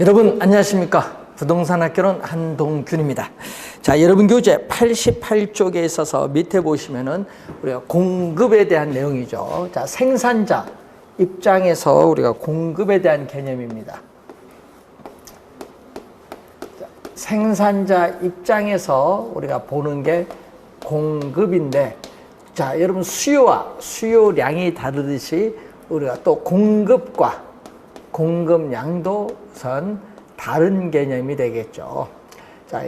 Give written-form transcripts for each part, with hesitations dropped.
여러분 안녕하십니까? 부동산 학교는 한동균입니다. 자, 여러분 교재 88쪽에 있어서 밑에 보시면은 우리가 공급에 대한 내용이죠. 자, 생산자 입장에서 우리가 공급에 대한 개념입니다. 자, 생산자 입장에서 우리가 보는 게 공급인데, 자, 여러분 수요와 수요량이 다르듯이 우리가 또 공급과 공급량도 우선 다른 개념이 되겠죠. 자,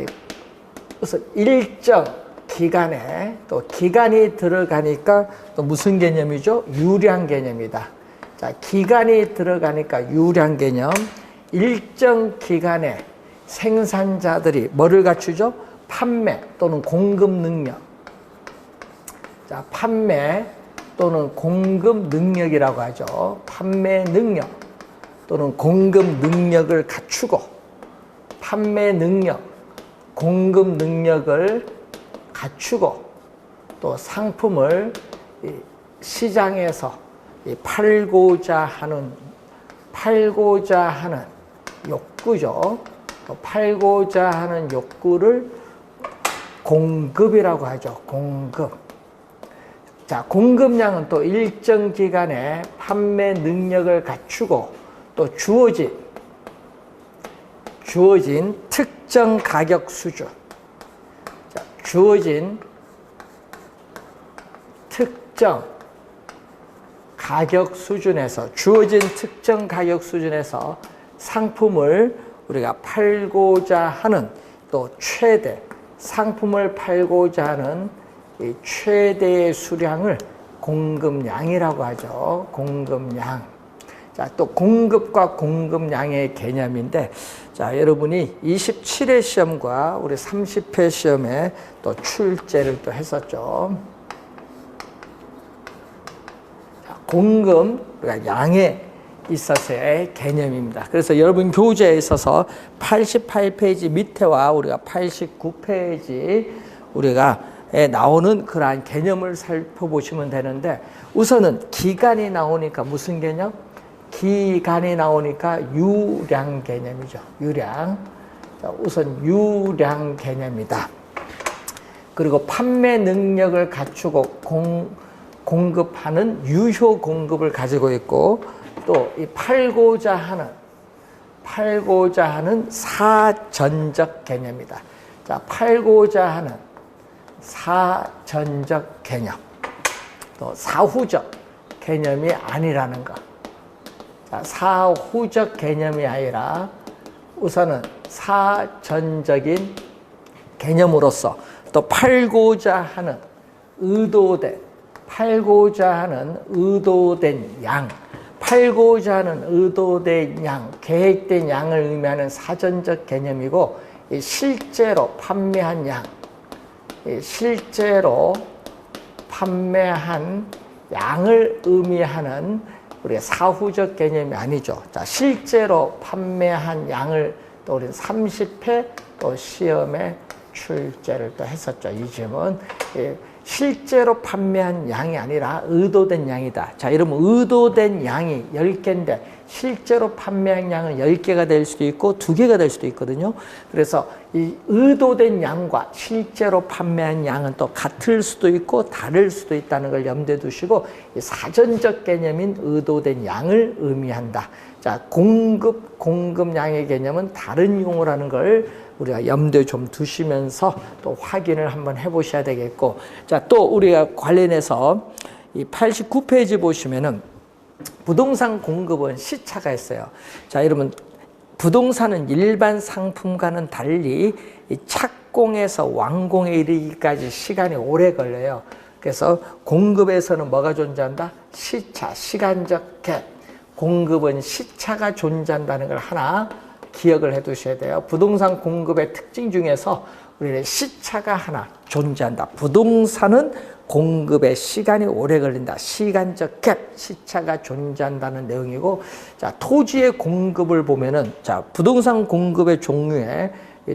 우선 일정 기간에 또 기간이 들어가니까 또 무슨 개념이죠? 유량 개념이다. 자, 기간이 들어가니까 유량 개념. 일정 기간에 생산자들이 뭐를 갖추죠? 판매 또는 공급 능력. 자, 판매 또는 공급 능력이라고 하죠. 판매 능력 또는 공급 능력을 갖추고, 판매 능력, 공급 능력을 갖추고, 또 상품을 시장에서 팔고자 하는 욕구죠. 또 팔고자 하는 욕구를 공급이라고 하죠. 공급. 자, 공급량은 또 일정 기간에 판매 능력을 갖추고 또 주어진 특정 가격 수준. 자, 주어진 특정 가격 수준에서 상품을 우리가 팔고자 하는, 또 최대 상품을 팔고자 하는 이 최대의 수량을 공급량이라고 하죠. 공급량. 자, 또 공급과 공급량의 개념인데, 자, 여러분이 27회 시험과 우리 30회 시험에 또 출제를 또 했었죠. 자, 공급, 그러니까 양에 있어서의 개념입니다. 그래서 여러분 교재에 있어서 88페이지 밑에와 우리가 89페이지 우리가 나오는 그러한 개념을 살펴보시면 되는데, 우선은 기간이 나오니까 무슨 개념? 기간이 나오니까 유량 개념이죠. 유량. 자, 우선 유량 개념이다. 그리고 판매 능력을 갖추고 공급하는 유효 공급을 가지고 있고, 또 이 팔고자 하는 사전적 개념이다. 자, 팔고자 하는 사전적 개념. 또 사후적 개념이 아니라는 것. 사후적 개념이 아니라 우선은 사전적인 개념으로서, 또 팔고자 하는 의도된 양, 계획된 양을 의미하는 사전적 개념이고, 실제로 판매한 양을 의미하는 우리가 사후적 개념이 아니죠. 자, 실제로 판매한 양을 또 우리 30회 또 시험에 출제를 또 했었죠. 이 점은 실제로 판매한 양이 아니라 의도된 양이다. 자, 여러분 의도된 양이 10개인데 실제로 판매한 양은 10개가 될 수도 있고 2개가 될 수도 있거든요. 그래서 이 의도된 양과 실제로 판매한 양은 또 같을 수도 있고 다를 수도 있다는 걸 염두에 두시고, 이 사전적 개념인 의도된 양을 의미한다. 자, 공급량의 개념은 다른 용어라는 걸 우리가 염두에 좀 두시면서 또 확인을 한번 해보셔야 되겠고, 자, 또 우리가 관련해서 이 89페이지 보시면은 부동산 공급은 시차가 있어요. 자, 여러분 부동산은 일반 상품과는 달리 이 착공에서 완공에 이르기까지 시간이 오래 걸려요. 그래서 공급에서는 뭐가 존재한다? 시차, 시간적 갭. 공급은 시차가 존재한다는 걸 하나 기억을 해 두셔야 돼요. 부동산 공급의 특징 중에서 우리는 시차가 하나 존재한다. 부동산은 공급에 시간이 오래 걸린다. 시간적 갭, 시차가 존재한다는 내용이고, 자, 토지의 공급을 보면은, 자, 부동산 공급의 종류에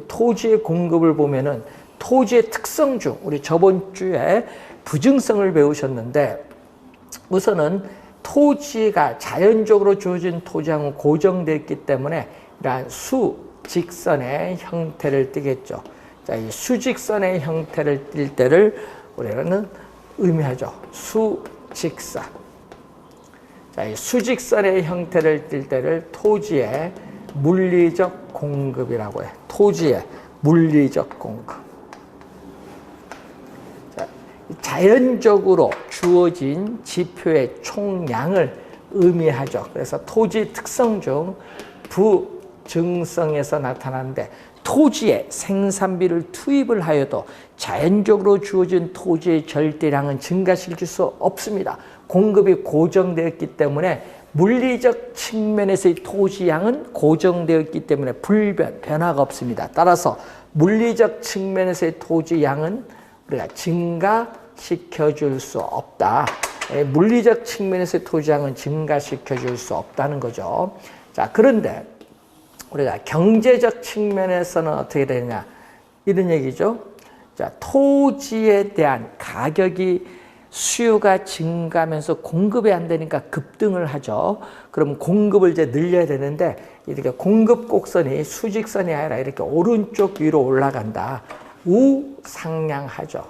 토지의 공급을 보면은 토지의 특성 중, 우리 저번 주에 부증성을 배우셨는데, 우선은 토지가 자연적으로 주어진 토지하고 고정되어 있기 때문에 이러한 수직선의 형태를 띠겠죠. 자, 이 수직선의 형태를 띌 때를 우리는 의미하죠. 수직선. 자, 이 수직선의 형태를 띌 때를 토지의 물리적 공급이라고 해요. 토지의 물리적 공급. 자, 자연적으로 주어진 지표의 총량을 의미하죠. 그래서 토지 특성 중 부증성에서 나타나는데 토지에 생산비를 투입을 하여도 자연적으로 주어진 토지의 절대량은 증가시킬 수 없습니다. 공급이 고정되었기 때문에 물리적 측면에서의 토지량은 고정되었기 때문에 변화가 없습니다. 따라서 물리적 측면에서의 토지량은 우리가 증가시켜 줄 수 없다. 물리적 측면에서의 토지량은 증가시켜 줄 수 없다는 거죠. 자, 그런데 우리가 경제적 측면에서는 어떻게 되느냐 이런 얘기죠. 자, 토지에 대한 가격이 수요가 증가하면서 공급이 안 되니까 급등을 하죠. 그럼 공급을 이제 늘려야 되는데 이렇게 공급 곡선이 수직선이 아니라 이렇게 오른쪽 위로 올라간다. 우상향하죠.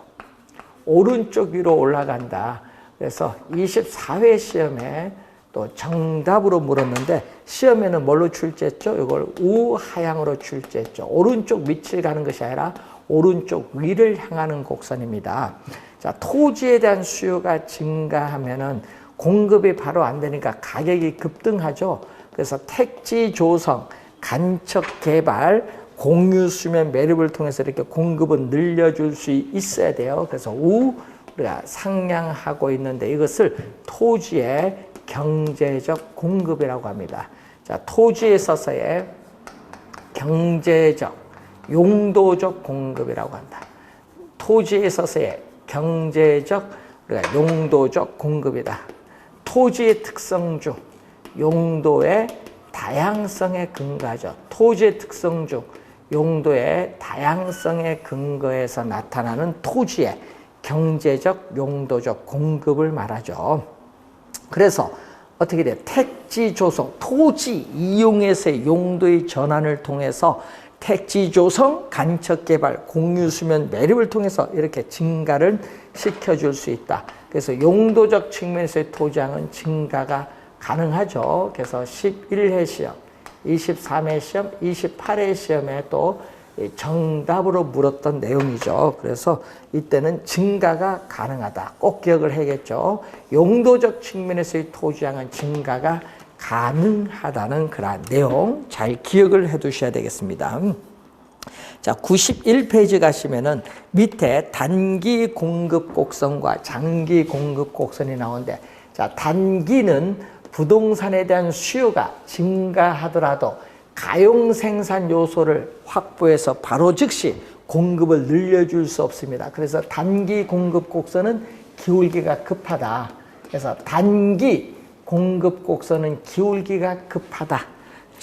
오른쪽 위로 올라간다. 그래서 24회 시험에 또 정답으로 물었는데 시험에는 뭘로 출제했죠? 이걸 우하향으로 출제했죠. 오른쪽 밑을 가는 것이 아니라 오른쪽 위를 향하는 곡선입니다. 자, 토지에 대한 수요가 증가하면은 공급이 바로 안 되니까 가격이 급등하죠. 그래서 택지 조성, 간척 개발, 공유 수면 매립을 통해서 이렇게 공급은 늘려줄 수 있어야 돼요. 그래서 우리가 상향하고 있는데 이것을 토지의 경제적 공급이라고 합니다. 자, 토지에 있어서의 경제적, 용도적 공급이라고 한다. 토지에 있어서의 경제적, 우리가 용도적 공급이다. 토지의 특성 중 용도의 다양성에 근거하죠. 토지의 특성 중 용도의 다양성에 근거해서 나타나는 토지의 경제적, 용도적 공급을 말하죠. 그래서 어떻게 돼요? 택지 조성, 토지 이용에서의 용도의 전환을 통해서 택지 조성, 간척 개발, 공유 수면 매립을 통해서 이렇게 증가를 시켜줄 수 있다. 그래서 용도적 측면에서의 토지량은 증가가 가능하죠. 그래서 11회 시험, 23회 시험, 28회 시험에 또 정답으로 물었던 내용이죠. 그래서 이때는 증가가 가능하다. 꼭 기억을 해야겠죠. 용도적 측면에서의 토지량은 증가가 가능하다는 그런 내용 잘 기억을 해 두셔야 되겠습니다. 자, 91페이지 가시면은 밑에 단기 공급 곡선과 장기 공급 곡선이 나오는데, 자, 단기는 부동산에 대한 수요가 증가하더라도 가용 생산 요소를 확보해서 바로 즉시 공급을 늘려줄 수 없습니다. 그래서 단기 공급 곡선은 기울기가 급하다. 그래서 단기 공급 곡선은 기울기가 급하다.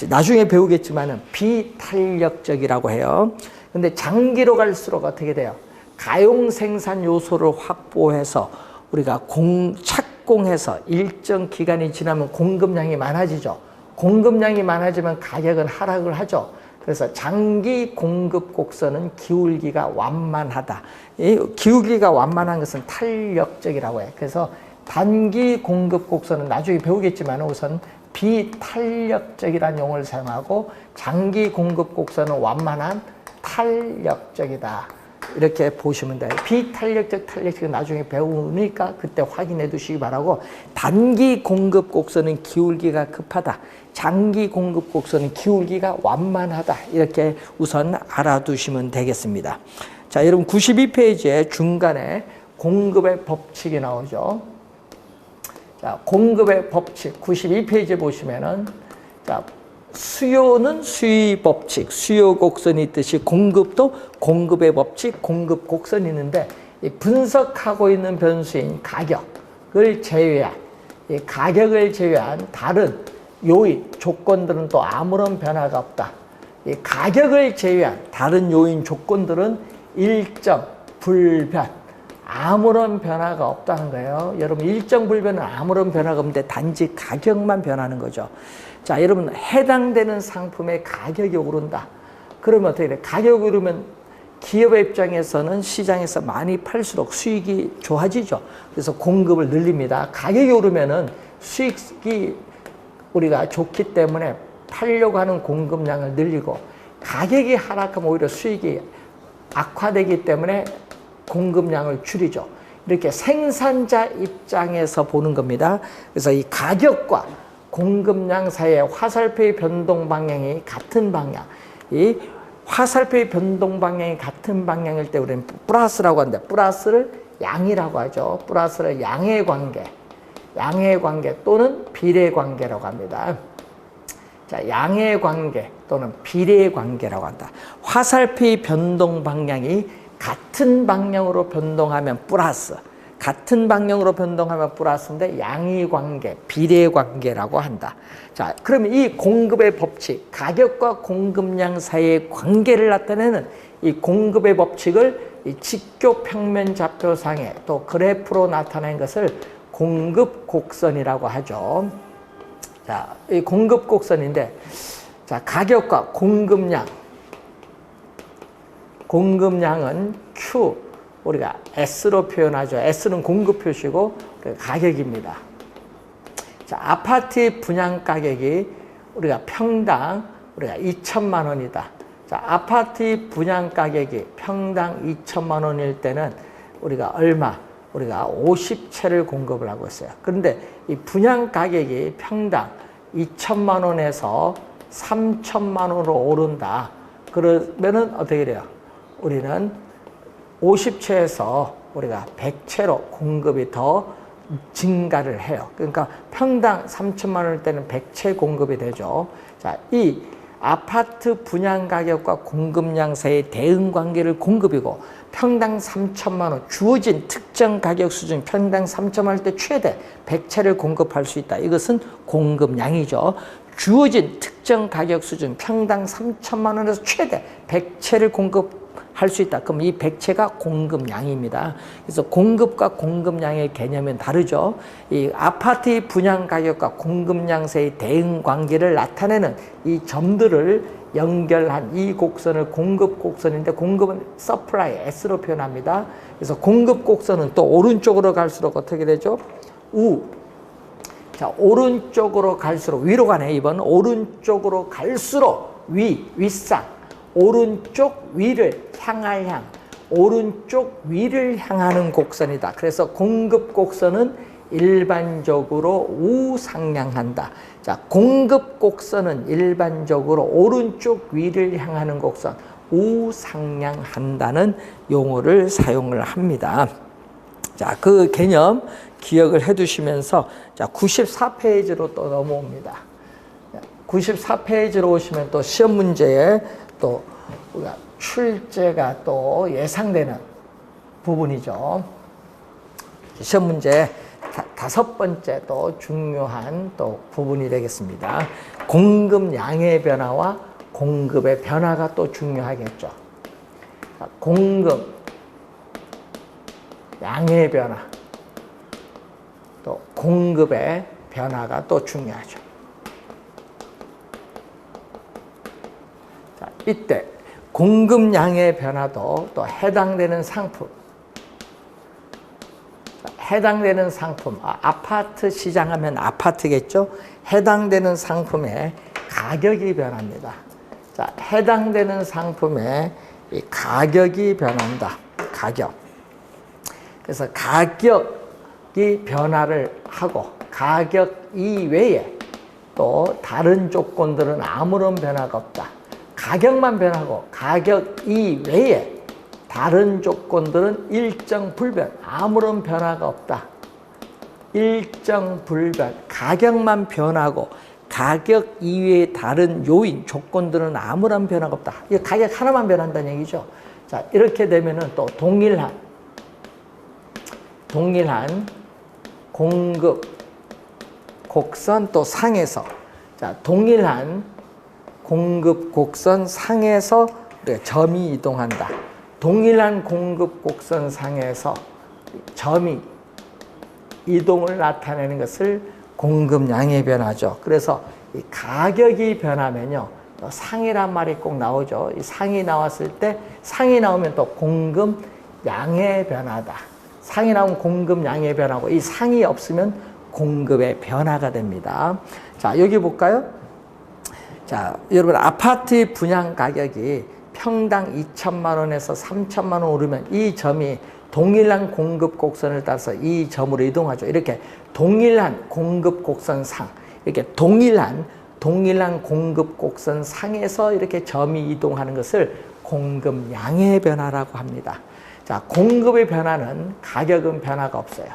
나중에 배우겠지만은 비탄력적이라고 해요. 근데 장기로 갈수록 어떻게 돼요? 가용 생산 요소를 확보해서 우리가 착공해서 일정 기간이 지나면 공급량이 많아지죠. 공급량이 많아지면 가격은 하락을 하죠. 그래서 장기 공급 곡선은 기울기가 완만하다. 이 기울기가 완만한 것은 탄력적이라고 해요. 그래서 단기 공급 곡선은 나중에 배우겠지만 우선 비탄력적이라는 용어를 사용하고 장기 공급 곡선은 완만한 탄력적이다. 이렇게 보시면 돼요. 비탄력적, 탄력적은 나중에 배우니까 그때 확인해 두시기 바라고, 단기 공급 곡선은 기울기가 급하다. 장기 공급 곡선은 기울기가 완만하다. 이렇게 우선 알아두시면 되겠습니다. 자, 여러분 92페이지에 중간에 공급의 법칙이 나오죠. 자, 공급의 법칙 92페이지 보시면은, 자, 수요는 수의 법칙, 수요 곡선이 있듯이 공급도 공급의 법칙, 공급 곡선이 있는데, 이 분석하고 있는 변수인 가격을 제외한, 이 가격을 제외한 다른 요인, 조건들은 또 아무런 변화가 없다. 이 가격을 제외한 다른 요인, 조건들은 일정, 불변, 아무런 변화가 없다는 거예요. 여러분 일정 불변은 아무런 변화가 없는데 단지 가격만 변하는 거죠. 자, 여러분 해당되는 상품의 가격이 오른다. 그러면 어떻게 돼? 가격이 오르면 기업의 입장에서는 시장에서 많이 팔수록 수익이 좋아지죠. 그래서 공급을 늘립니다. 가격이 오르면은 수익이 우리가 좋기 때문에 팔려고 하는 공급량을 늘리고, 가격이 하락하면 오히려 수익이 악화되기 때문에 공급량을 줄이죠. 이렇게 생산자 입장에서 보는 겁니다. 그래서 이 가격과 공급량 사이의 화살표의 변동 방향이 같은 방향, 이 화살표의 변동 방향이 같은 방향일 때 우리는 플러스라고 하는데, 플러스를 양이라고 하죠. 플러스를 양의 관계, 양의 관계 또는 비례 관계라고 합니다. 자, 양의 관계 또는 비례 관계라고 한다. 화살표의 변동 방향이 같은 방향으로 변동하면 플러스, 같은 방향으로 변동하면 플러스인데 양의 관계, 비례 관계라고 한다. 자, 그러면 이 공급의 법칙, 가격과 공급량 사이의 관계를 나타내는 이 공급의 법칙을 이 직교 평면 좌표상에 또 그래프로 나타낸 것을 공급 곡선이라고 하죠. 자, 이 공급 곡선인데, 자, 가격과 공급량, 공급량은 Q, 우리가 S로 표현하죠. S는 공급 표시고 가격입니다. 자, 아파트 분양 가격이 우리가 평당 우리가 2천만 원이다. 자, 아파트 분양 가격이 평당 2천만 원일 때는 우리가 얼마? 우리가 50채를 공급을 하고 있어요. 그런데 이 분양 가격이 평당 2천만 원에서 3천만 원으로 오른다. 그러면은 어떻게 돼요? 우리는 50채에서 우리가 100채로 공급이 더 증가를 해요. 그러니까 평당 3천만 원일 때는 100채 공급이 되죠. 자, 이 아파트 분양 가격과 공급량 사이의 대응 관계를 공급이고, 평당 3천만 원, 주어진 특정 가격 수준 평당 3천만 원일 때 최대 100채를 공급할 수 있다. 이것은 공급량이죠. 주어진 특정 가격 수준 평당 3천만 원에서 최대 100채를 공급할 수 있다. 그럼 이 100채가 공급량입니다. 그래서 공급과 공급량의 개념은 다르죠. 이 아파트 분양 가격과 공급량 사이의 대응 관계를 나타내는 이 점들을 연결한 이 곡선을 공급 곡선인데, 공급은 supply, S로 표현합니다. 그래서 공급 곡선은 또 오른쪽으로 갈수록 어떻게 되죠? 우. 자, 오른쪽으로 갈수록, 위로 가네, 이번. 오른쪽으로 갈수록 윗상. 오른쪽 위를 향할 향. 오른쪽 위를 향하는 곡선이다. 그래서 공급 곡선은 일반적으로 우상향한다. 자, 공급 곡선은 일반적으로 오른쪽 위를 향하는 곡선, 우상향한다는 용어를 사용을 합니다. 자, 그 개념 기억을 해 두시면서, 자, 94페이지로 또 넘어옵니다. 94페이지로 오시면 또 시험 문제에 또 우리가 출제가 또 예상되는 부분이죠. 시험 문제 다섯 번째 또 중요한 또 부분이 되겠습니다. 공급량의 변화와 공급의 변화가 또 중요하겠죠. 공급 양의 변화, 또 공급의 변화가 또 중요하죠. 자, 이때 공급량의 변화도 또 해당되는 상품, 해당되는 상품, 아파트 시장 하면 아파트겠죠? 해당되는 상품의 가격이 변합니다. 자, 해당되는 상품의 이 가격이 변한다. 가격. 그래서 가격이 변화를 하고, 가격 이외에 또 다른 조건들은 아무런 변화가 없다. 가격만 변하고 가격 이외에 다른 조건들은 일정 불변, 아무런 변화가 없다. 일정 불변, 가격만 변하고 가격 이외의 다른 요인, 조건들은 아무런 변화가 없다. 이 가격 하나만 변한다는 얘기죠. 자, 이렇게 되면은 또 동일한 공급 곡선 또 상에서, 자, 동일한 공급 곡선 상에서 우리가 점이 이동한다. 동일한 공급 곡선 상에서 점이 이동을 나타내는 것을 공급량의 변화죠. 그래서 이 가격이 변하면요, 상이란 말이 꼭 나오죠. 이 상이 나왔을 때 상이 나오면 또 공급량의 변화다. 상이 나오면 공급량의 변화고 이 상이 없으면 공급의 변화가 됩니다. 자, 여기 볼까요? 자, 여러분 아파트 분양 가격이 평당 2천만 원에서 3천만 원 오르면 이 점이 동일한 공급 곡선을 따라서 이 점으로 이동하죠. 이렇게 동일한 공급 곡선상, 이렇게 동일한 공급 곡선상에서 이렇게 점이 이동하는 것을 공급량의 변화라고 합니다. 자, 공급의 변화는 가격은 변화가 없어요.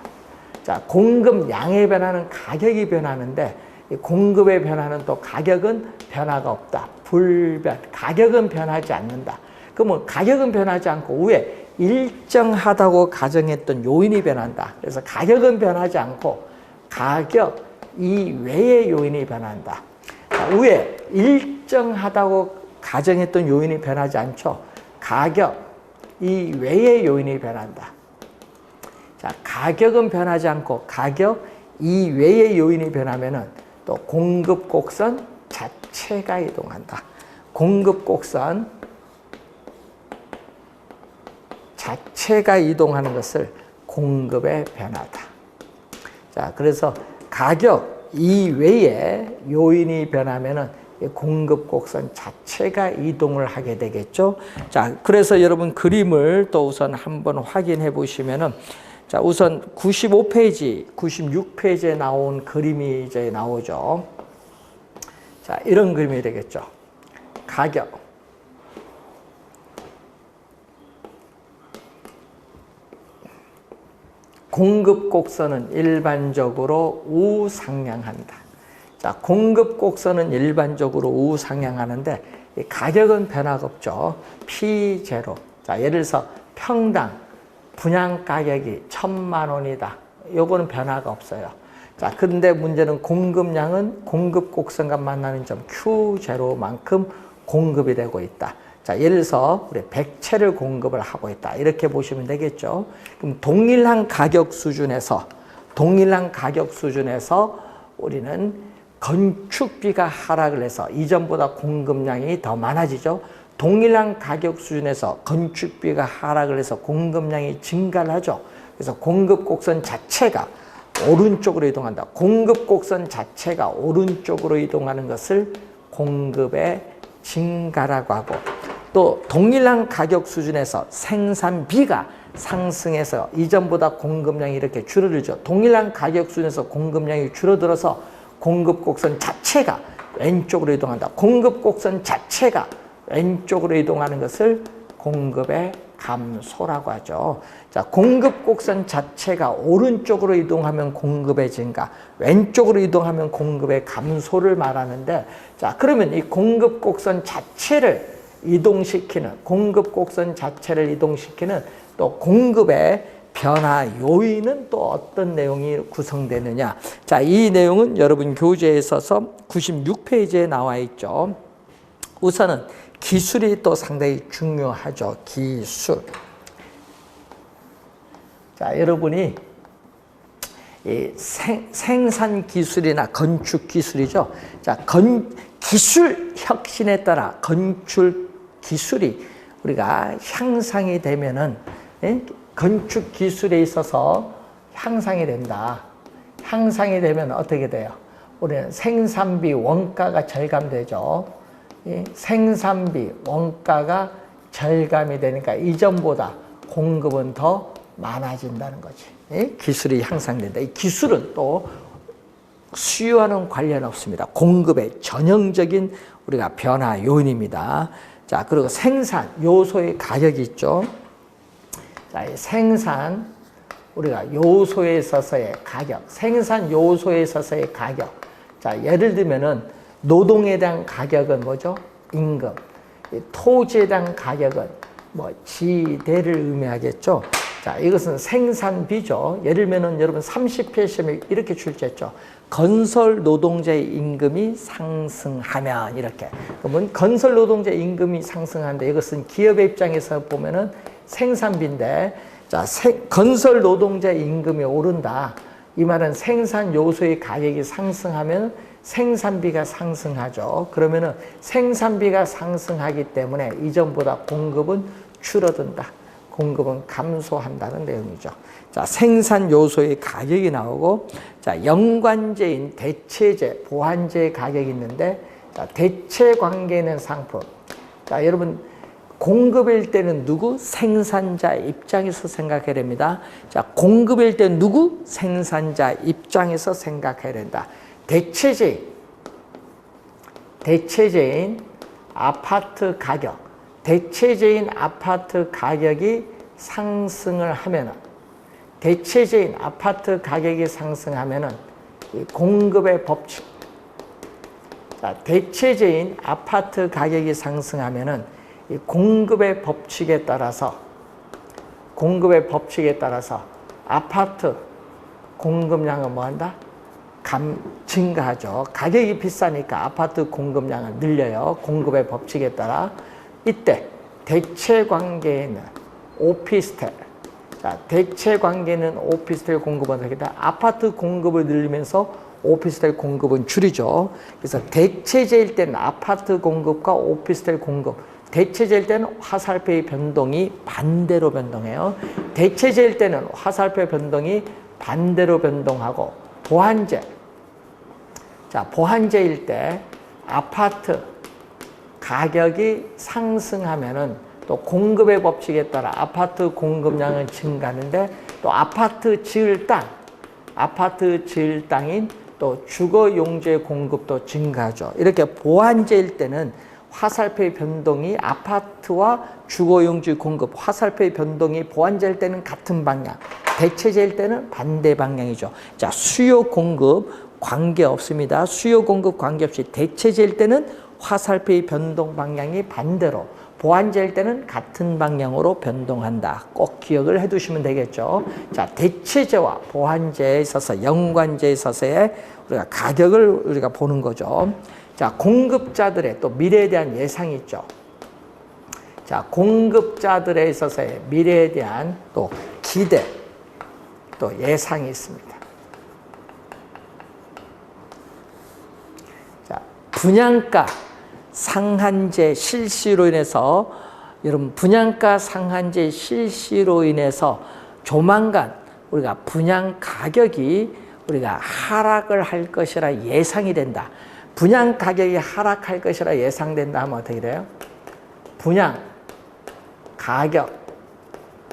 자, 공급량의 변화는 가격이 변하는데 이 공급의 변화는 또 가격은 변화가 없다. 불변. 가격은 변하지 않는다. 그러면 가격은 변하지 않고 위에 일정하다고 가정했던 요인이 변한다. 그래서 가격은 변하지 않고 가격 이외의 요인이 변한다. 자, 위에 일정하다고 가정했던 요인이 변하지 않죠. 가격 이외의 요인이 변한다. 자, 가격은 변하지 않고 가격 이외의 요인이 변하면은 또 공급 곡선 자체가 이동한다. 공급 곡선 자체가 이동하는 것을 공급의 변화다. 자, 그래서 가격 이외에 요인이 변하면은 공급 곡선 자체가 이동을 하게 되겠죠. 자, 그래서 여러분 그림을 또 우선 한번 확인해 보시면은, 자, 우선 95페이지, 96페이지에 나온 그림이 이제 나오죠. 자, 이런 그림이 되겠죠. 가격. 공급 곡선은 일반적으로 우상향한다. 자, 공급 곡선은 일반적으로 우상향하는데 이 가격은 변화가 없죠. P0. 자, 예를 들어서 평당 분양 가격이 1,000만 원이다. 요거는 변화가 없어요. 자, 근데 문제는 공급량은 공급 곡선과 만나는 점 Q0만큼 공급이 되고 있다. 자, 예를 들어서 우리 100채를 공급을 하고 있다. 이렇게 보시면 되겠죠. 그럼 동일한 가격 수준에서 우리는 건축비가 하락을 해서 이전보다 공급량이 더 많아지죠. 동일한 가격 수준에서 건축비가 하락을 해서 공급량이 증가를 하죠. 그래서 공급 곡선 자체가 오른쪽으로 이동한다. 공급 곡선 자체가 오른쪽으로 이동하는 것을 공급의 증가라고 하고, 또 동일한 가격 수준에서 생산비가 상승해서 이전보다 공급량이 이렇게 줄어들죠. 동일한 가격 수준에서 공급량이 줄어들어서 공급 곡선 자체가 왼쪽으로 이동한다. 공급 곡선 자체가 왼쪽으로 이동하는 것을 공급의 감소라고 하죠. 자, 공급 곡선 자체가 오른쪽으로 이동하면 공급의 증가, 왼쪽으로 이동하면 공급의 감소를 말하는데, 자, 그러면 이 공급 곡선 자체를 이동시키는 또 공급의 변화 요인은 또 어떤 내용이 구성되느냐. 자, 이 내용은 여러분 교재에 있어서 96페이지에 나와 있죠. 우선은 기술이 또 상당히 중요하죠. 기술. 자, 여러분이 이 생산 기술이나 건축 기술이죠. 자, 기술 혁신에 따라 건축 기술이 우리가 향상이 되면은, 건축 기술에 있어서 향상이 된다. 향상이 되면 어떻게 돼요? 우리는 생산비 원가가 절감되죠. 생산비 원가가 절감이 되니까 이전보다 공급은 더 많아진다는 거지. 기술이 향상된다. 이 기술은 또 수요와는 관련 없습니다. 공급의 전형적인 우리가 변화 요인입니다. 자, 그리고 생산 요소의 가격이 있죠. 자, 이 생산 우리가 요소에 있어서의 가격, 생산 요소에 있어서의 가격. 자, 예를 들면은 노동에 대한 가격은 뭐죠? 임금. 토지에 대한 가격은 뭐 지대를 의미하겠죠. 자, 이것은 생산비죠. 예를 들면은 여러분 30회 시험에 이렇게 출제했죠. 건설 노동자의 임금이 상승하면 이렇게. 그러면 건설 노동자 임금이 상승하는데 이것은 기업의 입장에서 보면은 생산비인데, 자, 건설 노동자 임금이 오른다. 이 말은 생산 요소의 가격이 상승하면 생산비가 상승하죠. 그러면은 생산비가 상승하기 때문에 이전보다 공급은 줄어든다. 공급은 감소한다는 내용이죠. 자, 생산 요소의 가격이 나오고, 자, 연관제인 대체제, 보완제의 가격이 있는데, 자, 대체 관계에 있는 상품. 자, 여러분, 공급일 때는 누구? 생산자 입장에서 생각해야 됩니다. 자, 공급일 때는 누구? 생산자 입장에서 생각해야 된다. 대체제인 아파트 가격. 대체제인 아파트 가격이 상승을 하면은, 대체제인 아파트 가격이 상승하면은 이 공급의 법칙. 자, 대체제인 아파트 가격이 상승하면은 이 공급의 법칙에 따라서 아파트 공급량은 뭐한다? 증가하죠. 가격이 비싸니까 아파트 공급량을 늘려요. 공급의 법칙에 따라. 이때 대체 관계에는 오피스텔. 자, 대체 관계는 오피스텔 공급은 하겠다. 아파트 공급을 늘리면서 오피스텔 공급은 줄이죠. 그래서 대체제일 때는 아파트 공급과 오피스텔 공급. 대체제일 때는 화살표의 변동이 반대로 변동해요. 대체제일 때는 화살표 변동이 반대로 변동하고, 보완제. 자, 보완제일 때 아파트 가격이 상승하면은 또 공급의 법칙에 따라 아파트 공급량은 증가하는데, 또 아파트 지을 땅인 또 주거 용지의 공급도 증가하죠. 이렇게 보완제일 때는 화살표의 변동이 아파트와 주거용지 공급, 화살표의 변동이 보완제일 때는 같은 방향, 대체제일 때는 반대 방향이죠. 자, 수요 공급 관계없습니다. 수요 공급 관계없이 대체제일 때는 화살표의 변동 방향이 반대로, 보완제일 때는 같은 방향으로 변동한다. 꼭 기억을 해두시면 되겠죠. 자, 대체제와 보완제에 있어서, 연관제에 있어서의 우리가 가격을 우리가 보는 거죠. 자, 공급자들의 또 미래에 대한 예상이 있죠. 자, 공급자들에 있어서의 미래에 대한 또 기대, 또 예상이 있습니다. 자, 분양가 상한제 실시로 인해서, 여러분, 분양가 상한제 실시로 인해서 조만간 우리가 분양 가격이 우리가 하락을 할 것이라 예상이 된다. 분양 가격이 하락할 것이라 예상된다 하면 어떻게 돼요? 분양 가격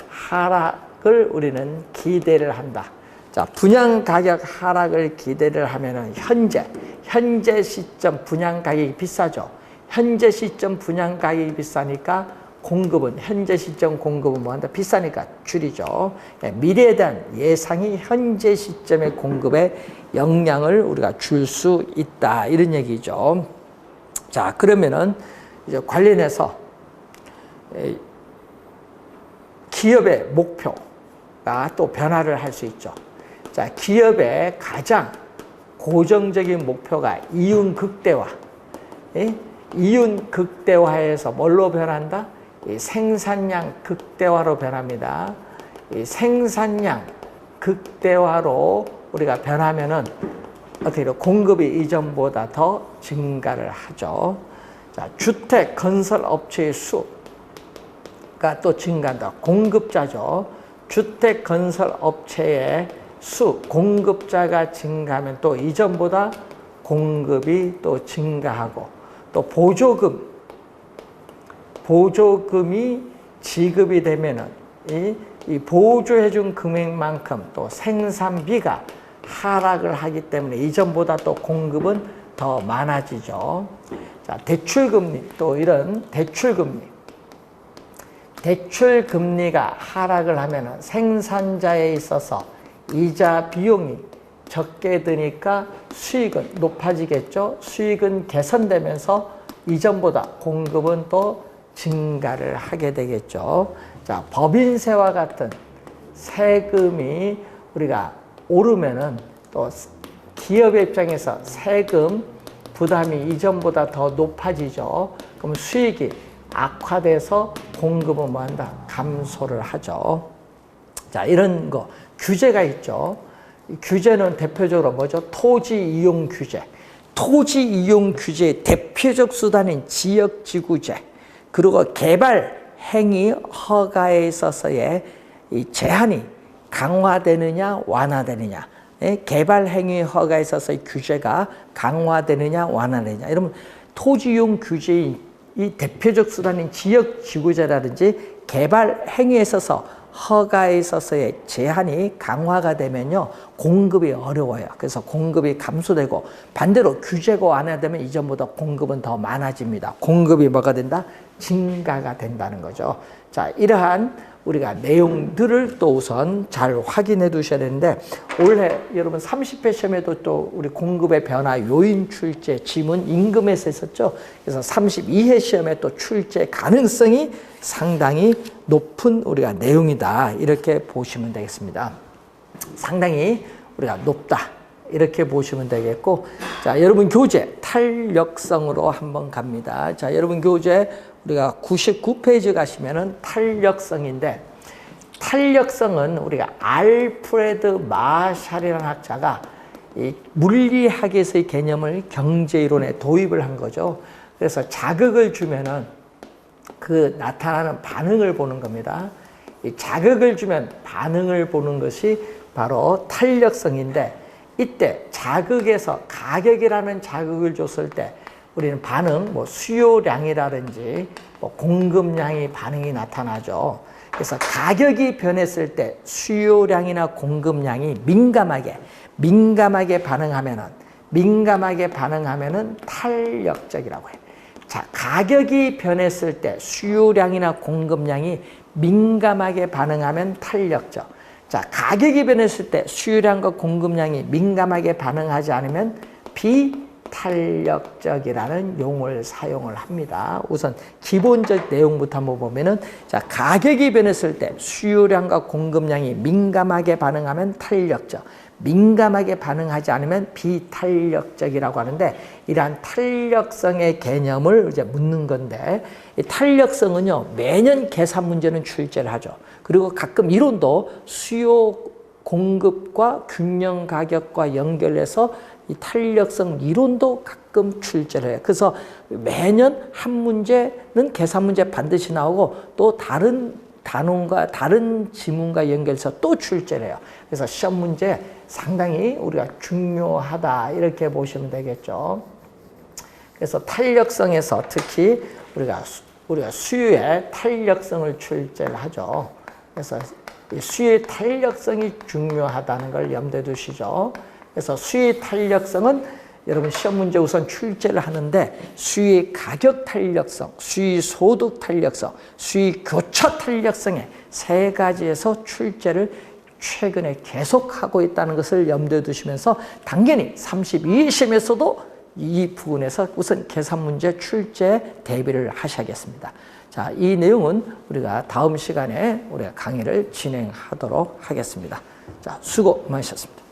하락을 우리는 기대를 한다. 자, 분양 가격 하락을 기대를 하면은 현재 시점 분양 가격이 비싸죠. 현재 시점 분양 가격이 비싸니까 현재 시점 공급은 뭐한다? 비싸니까 줄이죠. 미래에 대한 예상이 현재 시점의 공급에 영향을 우리가 줄 수 있다. 이런 얘기죠. 자, 그러면은 이제 관련해서 기업의 목표가 또 변화를 할 수 있죠. 자, 기업의 가장 고정적인 목표가 이윤 극대화. 이윤 극대화에서 뭘로 변한다? 이 생산량 극대화로 변합니다. 이 생산량 극대화로 우리가 변하면은 어떻게 돼요? 공급이 이전보다 더 증가를 하죠. 자, 주택 건설 업체의 수가 또 증가한다. 공급자죠. 주택 건설 업체의 공급자가 증가하면 또 이전보다 공급이 또 증가하고, 또 보조금이 지급이 되면은 이 보조해준 금액만큼 또 생산비가 하락을 하기 때문에 이전보다 또 공급은 더 많아지죠. 자, 대출금리, 또 이런 대출금리가 하락을 하면은 생산자에 있어서 이자 비용이 적게 드니까 수익은 높아지겠죠. 수익은 개선되면서 이전보다 공급은 또 증가를 하게 되겠죠. 자, 법인세와 같은 세금이 우리가 오르면은 또 기업의 입장에서 세금 부담이 이전보다 더 높아지죠. 그럼 수익이 악화돼서 공급은 뭐한다? 감소를 하죠. 자, 이런 거 규제가 있죠. 규제는 대표적으로 뭐죠? 토지 이용 규제. 토지 이용 규제의 대표적 수단인 지역지구제, 그리고 개발 행위 허가에 있어서의 이 제한이 강화되느냐 완화되느냐, 개발 행위 허가에 있어서의 규제가 강화되느냐 완화되느냐, 이러면 토지 이용 규제의 이 대표적 수단인 지역지구제라든지 개발 행위에 있어서 허가에 있어서의 제한이 강화가 되면요, 공급이 어려워요. 그래서 공급이 감소되고, 반대로 규제가 완화되면 이전보다 공급은 더 많아집니다. 공급이 뭐가 된다? 증가가 된다는 거죠. 자, 이러한 우리가 내용들을 또 우선 잘 확인해 두셔야 되는데, 올해 여러분 30회 시험에도 또 우리 공급의 변화, 요인 출제, 지문, 임금에서 했었죠. 그래서 32회 시험에 또 출제 가능성이 상당히 높은 우리가 내용이다, 이렇게 보시면 되겠습니다. 상당히 우리가 높다, 이렇게 보시면 되겠고, 자, 여러분 교재 탄력성으로 한번 갑니다. 자, 여러분 교재 우리가 99페이지 가시면은 탄력성인데, 탄력성은 우리가 알프레드 마샬이라는 학자가 이 물리학에서의 개념을 경제이론에 도입을 한 거죠. 그래서 자극을 주면은 그 나타나는 반응을 보는 겁니다. 이 자극을 주면 반응을 보는 것이 바로 탄력성인데, 이때 자극에서 가격이라는 자극을 줬을 때 우리는 반응, 뭐 수요량이라든지 뭐 공급량이 반응이 나타나죠. 그래서 가격이 변했을 때 수요량이나 공급량이 민감하게 반응하면은 탄력적이라고 해요. 자, 가격이 변했을 때 수요량이나 공급량이 민감하게 반응하면 탄력적. 자, 가격이 변했을 때 수요량과 공급량이 민감하게 반응하지 않으면 비탄력적이라는 용어를 사용을 합니다. 우선 기본적 내용부터 한번 보면은, 자, 가격이 변했을 때 수요량과 공급량이 민감하게 반응하면 탄력적, 민감하게 반응하지 않으면 비탄력적이라고 하는데, 이러한 탄력성의 개념을 이제 묻는 건데, 이 탄력성은요, 매년 계산 문제는 출제를 하죠. 그리고 가끔 이론도 수요 공급과 균형 가격과 연결해서 이 탄력성 이론도 가끔 출제를 해요. 그래서 매년 한 문제는 계산 문제 반드시 나오고, 또 다른 단원과 다른 지문과 연결해서 또 출제를 해요. 그래서 시험 문제 상당히 우리가 중요하다, 이렇게 보시면 되겠죠. 그래서 탄력성에서 특히 우리가 수요의 탄력성을 출제를 하죠. 그래서 수요의 탄력성이 중요하다는 걸 염두에 두시죠. 그래서 수요의 탄력성은 여러분 시험 문제 우선 출제를 하는데, 수요의 가격 탄력성, 수요의 소득 탄력성, 수요의 교차 탄력성의 세 가지에서 출제를 최근에 계속하고 있다는 것을 염두에 두시면서, 당연히 32회 시험에서도 이 부분에서 우선 계산 문제 출제 대비를 하셔야겠습니다. 자, 이 내용은 우리가 다음 시간에 우리가 강의를 진행하도록 하겠습니다. 자, 수고 많으셨습니다.